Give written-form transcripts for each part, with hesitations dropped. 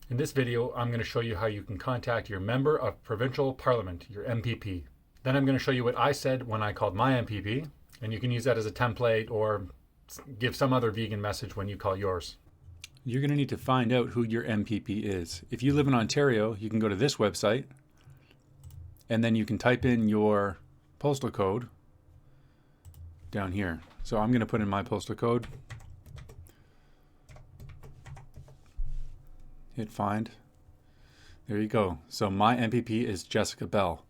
In this video, I'm going to show you how you can contact your Member of Provincial Parliament, your MPP. Then I'm going to show you what I said when I called my MPP, and you can use that as a template or give some other vegan message when you call yours. You're going to need to find out who your MPP is. If you live in Ontario, you can go to this website, and then you can type in your postal code down here. So I'm going to put in my postal code. Hit find. There you go. So my MPP is Jessica Bell.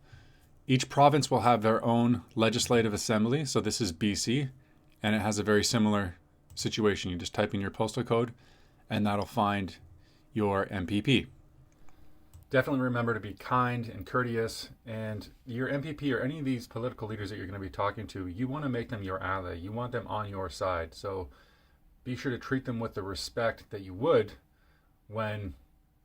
Each province will have their own legislative assembly. So this is BC, and it has a very similar situation. You just type in your postal code, and that'll find your MPP. Definitely remember to be kind and courteous, and your MPP or any of these political leaders that you're going to be talking to, you want to make them your ally. You want them on your side. So be sure to treat them with the respect that you would when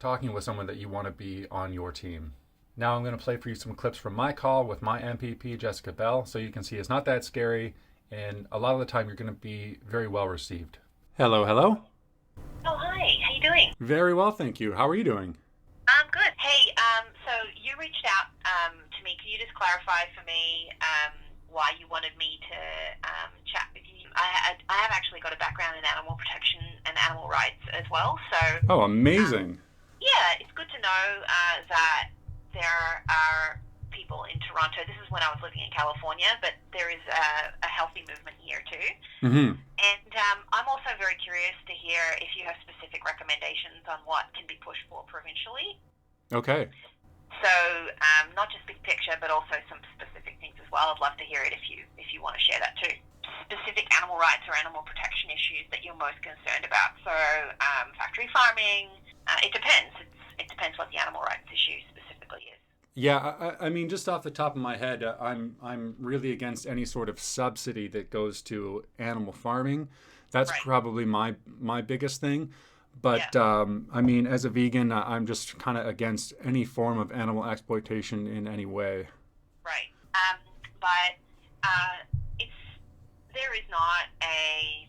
talking with someone that you want to be on your team. Now I'm going to play for you some clips from my call with my MPP, Jessica Bell, so you can see it's not that scary, and a lot of the time you're going to be very well received. Hello, hello. Oh, hi. How you doing? Very well, thank you. How are you doing? I'm good. Hey, so you reached out to me. Can you just clarify for me why you wanted me to chat with you? I have actually got a background in animal protection and animal rights as well. So Oh, amazing. yeah, it's good to know that there are people in Toronto. This is when I was living in California, but there is a healthy movement here too. Mm-hmm. And I'm also very curious to hear if you have specific recommendations on what can be pushed for provincially. Okay. So not just big picture, but also some specific things as well. I'd love to hear it if you want to share that too. Specific animal rights or animal protection issues that you're most concerned about. So factory farming. It depends. It depends what the animal rights issue specifically is. Yeah, I mean, just off the top of my head, I'm really against any sort of subsidy that goes to animal farming. That's Right. probably my biggest thing. But Yeah. I mean, as a vegan, I'm just kind of against any form of animal exploitation in any way. Right. But there is not a,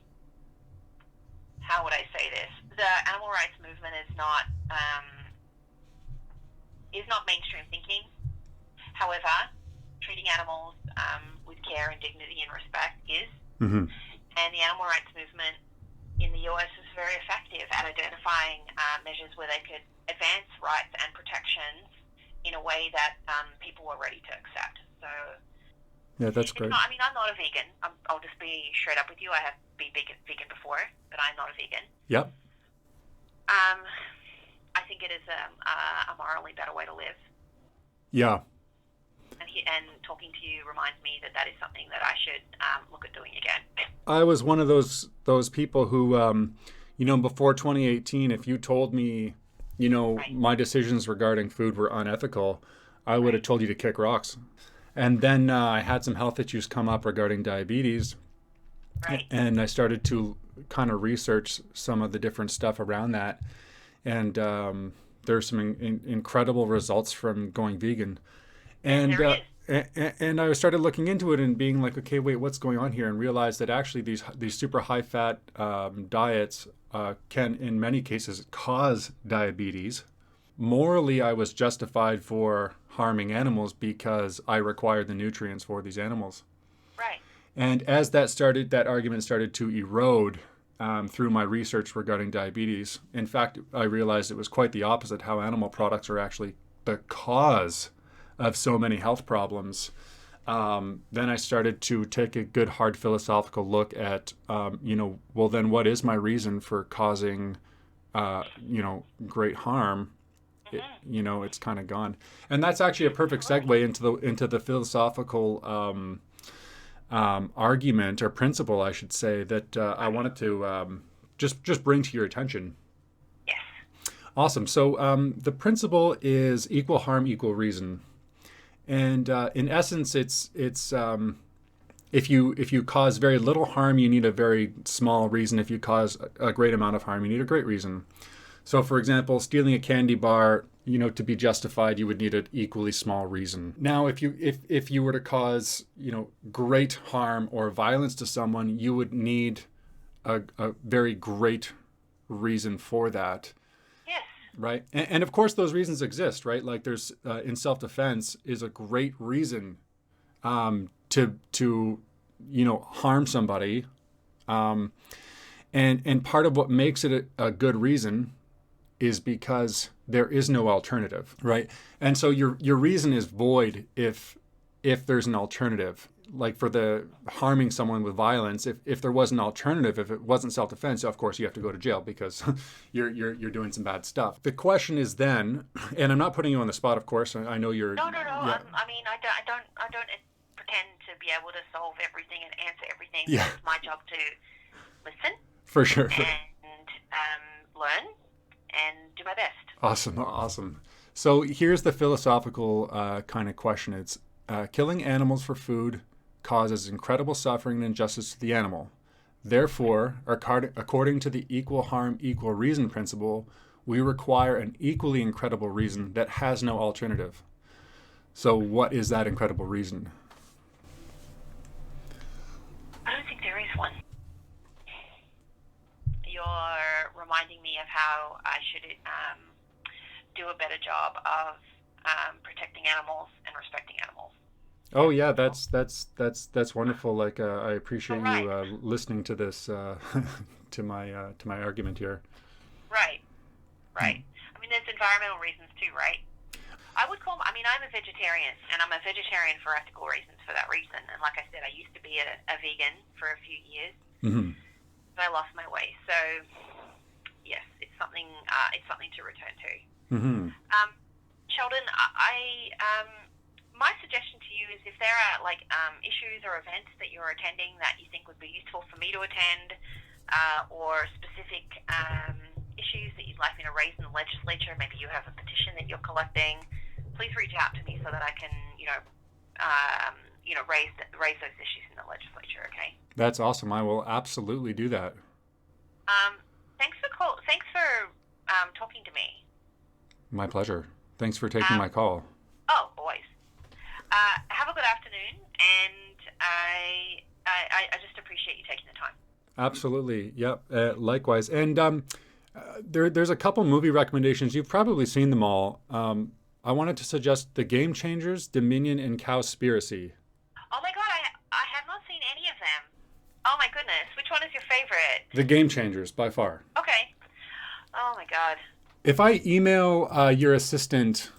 how would I say this? The animal rights movement is not mainstream thinking. However, treating animals with care and dignity and respect is. Mm-hmm. And the animal rights movement in the US is very effective at identifying measures where they could advance rights and protections in a way that people were ready to accept. So Yeah, that's great. I mean, I'm not a vegan. I'll just be straight up with you. I have been vegan before, but I'm not a vegan. Yep. I think it is a morally better way to live. Yeah. And talking to you reminds me that is something that I should look at doing again. I was one of those people who, before 2018, if you told me, Right. my decisions regarding food were unethical, I would have told you to kick rocks. And then I had some health issues come up regarding diabetes, Right. and I started to kind of research some of the different stuff around that. And there's some incredible results from going vegan. And There and I started looking into it and being like, okay, wait, what's going on here? And realized that actually these super high fat diets can, in many cases, cause diabetes. Morally, I was justified for harming animals because I required the nutrients for these animals. Right. And as that argument started to erode through my research regarding diabetes, in fact, I realized it was quite the opposite, how animal products are actually the cause of so many health problems. Then I started to take a good hard philosophical look at, well, then what is my reason for causing, great harm? It's kind of gone. And that's actually a perfect segue into the philosophical argument or principle, I should say, that I wanted to just bring to your attention. Yes. Awesome. So the principle is equal harm, equal reason. And in essence, it's if you cause very little harm, you need a very small reason. If you cause a great amount of harm, you need a great reason. So, for example, stealing a candy bar, to be justified, you would need an equally small reason. Now, if you were to cause, great harm or violence to someone, you would need a very great reason for that. Yes. Right. And of course, those reasons exist, right? Like there's in self-defense is a great reason to harm somebody. And part of what makes it a good reason is because there is no alternative, right? And so your reason is void if there's an alternative. Like for the harming someone with violence, if there was an alternative, if it wasn't self-defense, of course you have to go to jail because you're doing some bad stuff. The question is then, and I'm not putting you on the spot, of course. I know you're. No. Yeah. I don't pretend to be able to solve everything and answer everything. Yeah. It's my job to listen. For sure. And learn and do my best. Awesome. So here's the philosophical kind of question. It's killing animals for food causes incredible suffering and injustice to the animal. Therefore, according to the equal harm, equal reason principle, we require an equally incredible reason that has no alternative. So what is that incredible reason? I don't think there is one. You're reminding me of how I should do a better job of protecting animals and respecting animals. Oh yeah, that's wonderful. Like I appreciate you listening to this to my argument here. Right. I mean, there's environmental reasons too, right? I'm a vegetarian, and I'm a vegetarian for ethical reasons for that reason. And like I said, I used to be a vegan for a few years, but I lost my way. So yes, it's something to return to. Sheldon, my suggestion to you is if there are issues or events that you're attending that you think would be useful for me to attend, or specific issues that you'd like me to raise in the legislature, maybe you have a petition that you're collecting, please reach out to me so that I can, raise those issues in the legislature. Okay. That's awesome. I will absolutely do that. Thanks for talking to me. My pleasure. Thanks for taking my call. Oh, always. Have a good afternoon, and I just appreciate you taking the time. Absolutely. Yep. Likewise. And there's a couple movie recommendations. You've probably seen them all. I wanted to suggest The Game Changers, Dominion, and Cowspiracy. Oh my God, I have not seen any of them. Oh my goodness, which one is your favorite? The Game Changers, by far. Okay. Oh my God. If I email your assistant...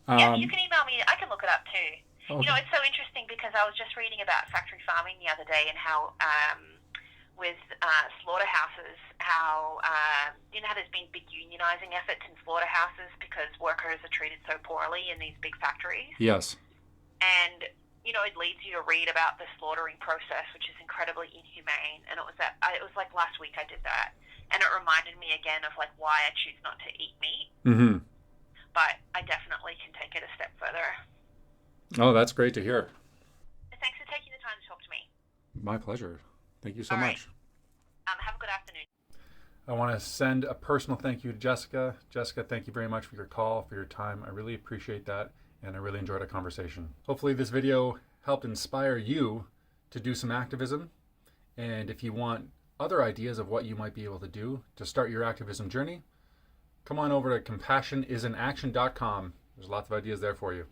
yeah, you can email me. I can look it up too. Okay. It's so interesting because I was just reading about factory farming the other day and how with slaughterhouses, how there's been big unionizing efforts in slaughterhouses because workers are treated so poorly in these big factories. Yes. And it leads you to read about the slaughtering process, which is incredibly inhumane. And it was like last week I did that, and it reminded me again of why I choose not to eat meat. Mm-hmm. But I definitely can take it a step further. Oh, that's great to hear. Thanks for taking the time to talk to me. My pleasure. Thank you so All right. much. Have a good afternoon. I want to send a personal thank you to Jessica. Jessica, thank you very much for your call, for your time. I really appreciate that, and I really enjoyed our conversation. Hopefully this video helped inspire you to do some activism. And if you want other ideas of what you might be able to do to start your activism journey, come on over to compassionisinaction.com. There's lots of ideas there for you.